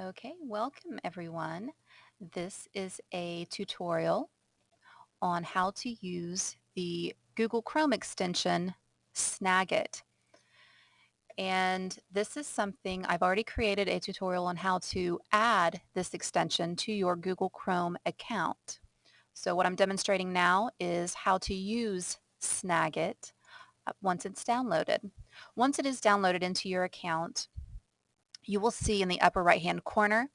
Okay, welcome everyone. This is a tutorial on how to use the Google Chrome extension Snagit. And this is something I've already created a tutorial on how to add this extension to your Google Chrome account. So what I'm demonstrating now is how to use Snagit once it's downloaded. Once it is downloaded into your account, you will see in the upper right-hand corner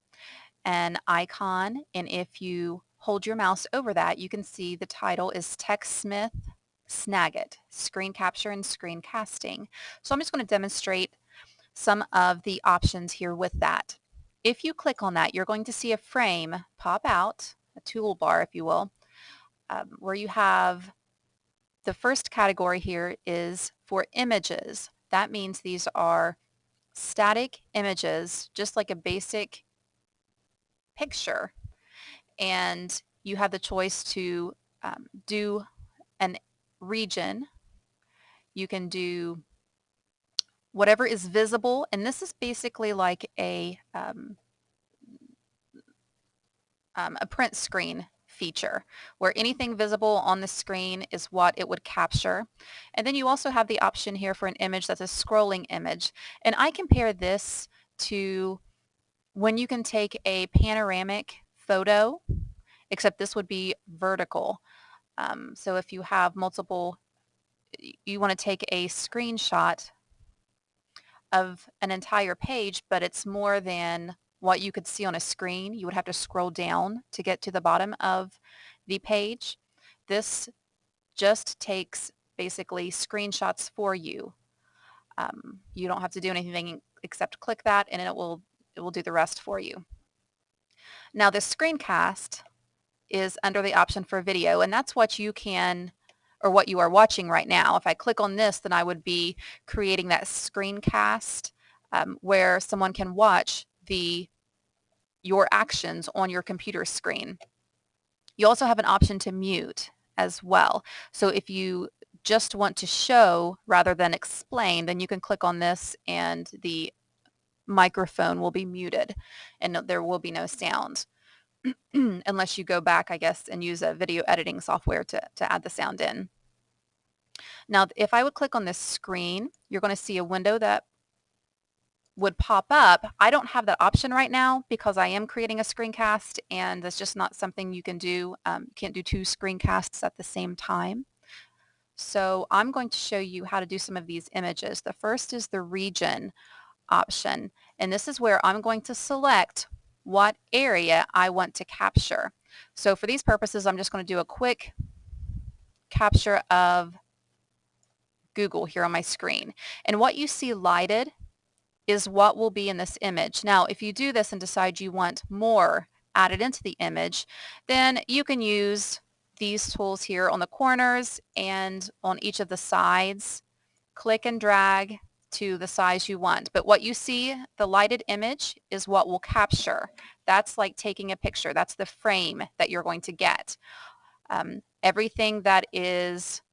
an icon, and if you hold your mouse over that, you can see the title is TechSmith Snagit, Screen Capture and Screencasting. So I'm just going to demonstrate some of the options here with that. If you click on that, you're going to see a frame pop out, a toolbar if you will, where you have the first category here is for images. That means these are static images, just like a basic picture, and you have the choice to do an region. You can do whatever is visible, and this is basically like a print screen feature where anything visible on the screen is what it would capture. And then you also have the option here for an image that's a scrolling image. And I compare this to when you can take a panoramic photo, except this would be vertical. So if you have multiple, you want to take a screenshot of an entire page, but it's more than what you could see on a screen. You would have to scroll down to get to the bottom of the page. This just takes basically screenshots for you. You don't have to do anything except click that, and it will do the rest for you. Now the screencast is under the option for video, and that's what you can, or what you are watching right now. If I click on this, then I would be creating that screencast where someone can watch your actions on your computer screen. You also have an option to mute as well. So if you just want to show rather than explain, then you can click on this and the microphone will be muted and there will be no sound. Unless you go back, I guess, and use a video editing software to add the sound in. Now, if I would click on this screen, you're going to see a window that would pop up. I don't have that option right now because I am creating a screencast, and that's just not something you can do. You can't do two screencasts at the same time. So I'm going to show you how to do some of these images. The first is the region option, and this is where I'm going to select what area I want to capture. So for these purposes, I'm just going to do a quick capture of Google here on my screen. And what you see lighted is what will be in this image. Now, if you do this and decide you want more added into the image, then you can use these tools here on the corners and on each of the sides. Click and drag to the size you want. But what you see, the lighted image, is what will capture. That's like taking a picture. That's the frame that you're going to get. Everything that is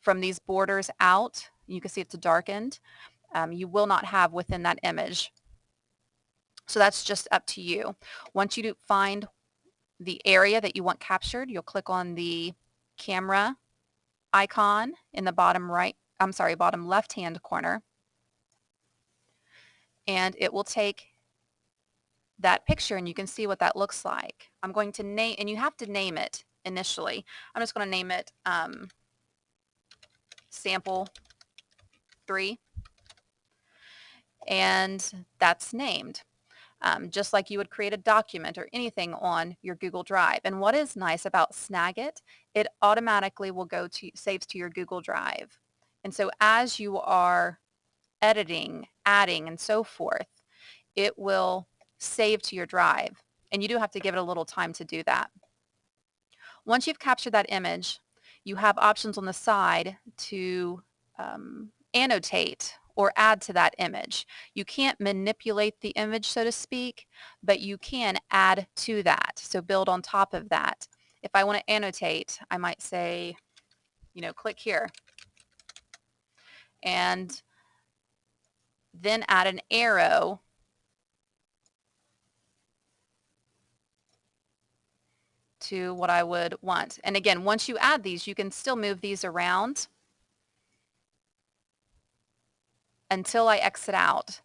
from these borders out, you can see it's darkened, you will not have within that image. So that's just up to you. Once you find the area that you want captured, you'll click on the camera icon in the bottom left-hand corner, and it will take that picture and you can see what that looks like. I'm going to name, and you have to name it initially. I'm just going to name it sample 3, and that's named. Just like you would create a document or anything on your Google Drive. And what is nice about Snagit, it automatically will saves to your Google Drive. And so as you are editing, adding, and so forth, it will save to your drive. And you do have to give it a little time to do that. Once you've captured that image, you have options on the side to annotate or add to that image. You can't manipulate the image, so to speak, but you can add to that. So build on top of that. If I want to annotate, I might say, click here and then add an arrow to what I would want. And again, once you add these, you can still move these around until I exit out.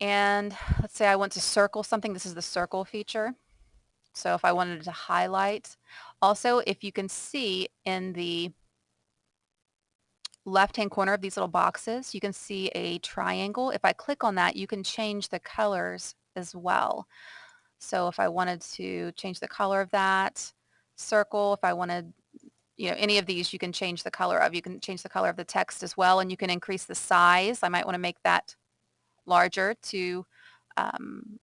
And let's say I want to circle something. This is the circle feature. So if I wanted to highlight, also if you can see in the left-hand corner of these little boxes, you can see a triangle. If I click on that, you can change the colors as well. So if I wanted to change the color of that circle, if I wanted, any of these you can change the color of. You can change the color of the text as well, and you can increase the size. I might want to make that larger to um,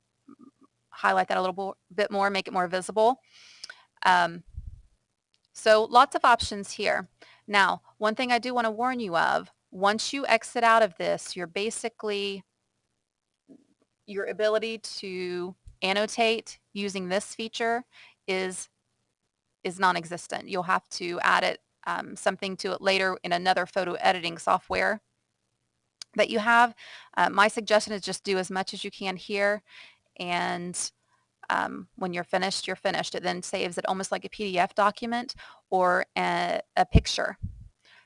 highlight that a little bit more, make it more visible. So lots of options here. Now, one thing I do want to warn you of, once you exit out of this, you're basically, your ability to annotate using this feature is non-existent. You'll have to add it, something to it later in another photo editing software that you have. My suggestion is just do as much as you can here, and when you're finished, you're finished. It then saves it almost like a PDF document or a picture.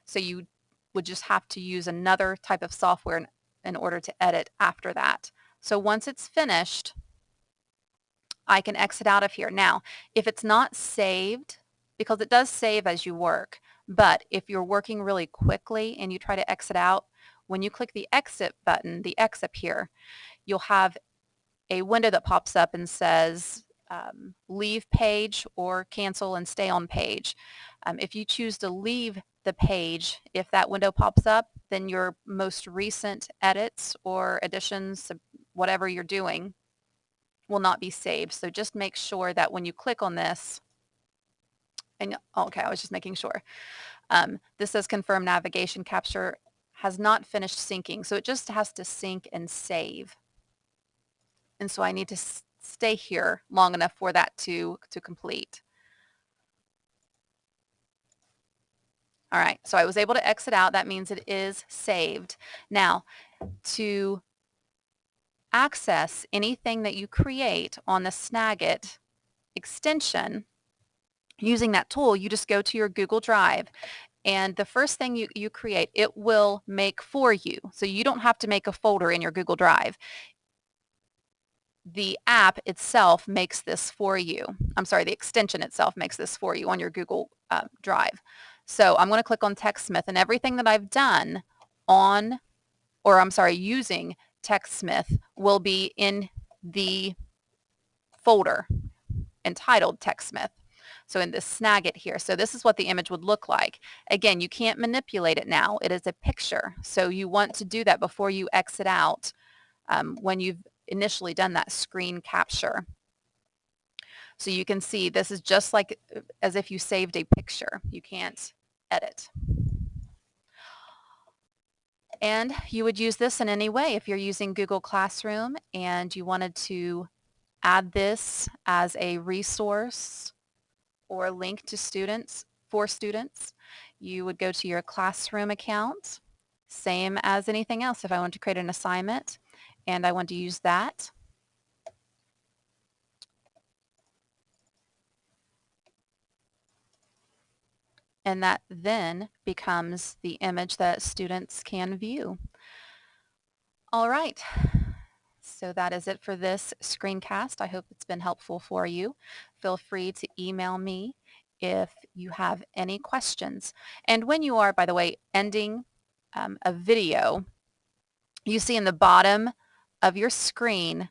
So you would just have to use another type of software in order to edit after that. So once it's finished, I can exit out of here. Now, if it's not saved, because it does save as you work, but if you're working really quickly and you try to exit out, when you click the exit button, the X up here, you'll have a window that pops up and says leave page or cancel and stay on page. If you choose to leave the page, if that window pops up, then your most recent edits or additions, whatever you're doing, will not be saved. So just make sure that when you click on this, and okay, I was just making sure. This says confirm navigation capture has not finished syncing. So it just has to sync and save. And so I need to stay here long enough for that to complete. All right, so I was able to exit out. That means it is saved. Now, to access anything that you create on the Snagit extension, using that tool, you just go to your Google Drive, and the first thing you create, it will make for you. So you don't have to make a folder in your Google Drive. The app itself makes this for you. I'm sorry, the extension itself makes this for you on your Google Drive. So I'm going to click on TechSmith, and everything that I've done using TechSmith will be in the folder entitled TechSmith. So in this Snagit here, so this is what the image would look like. Again, you can't manipulate it now. It is a picture. So you want to do that before you exit out when you've initially done that screen capture. So you can see this is just like as if you saved a picture. You can't edit. And you would use this in any way. If you're using Google Classroom and you wanted to add this as a resource or link to students, you would go to your Classroom account, same as anything else. If I want to create an assignment and I want to use that, and that then becomes the image that students can view. All right, so that is it for this screencast. I hope it's been helpful for you. Feel free to email me if you have any questions. And when you are, by the way, ending a video, you see in the bottom of your screen,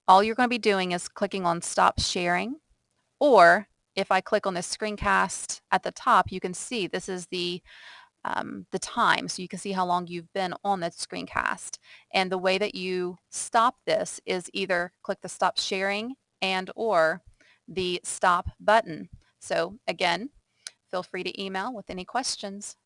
all you're going to be doing is clicking on stop sharing, or if I click on this screencast at the top, you can see this is the time, so you can see how long you've been on that screencast. And the way that you stop this is either click the stop sharing and or the stop button. So again, feel free to email with any questions.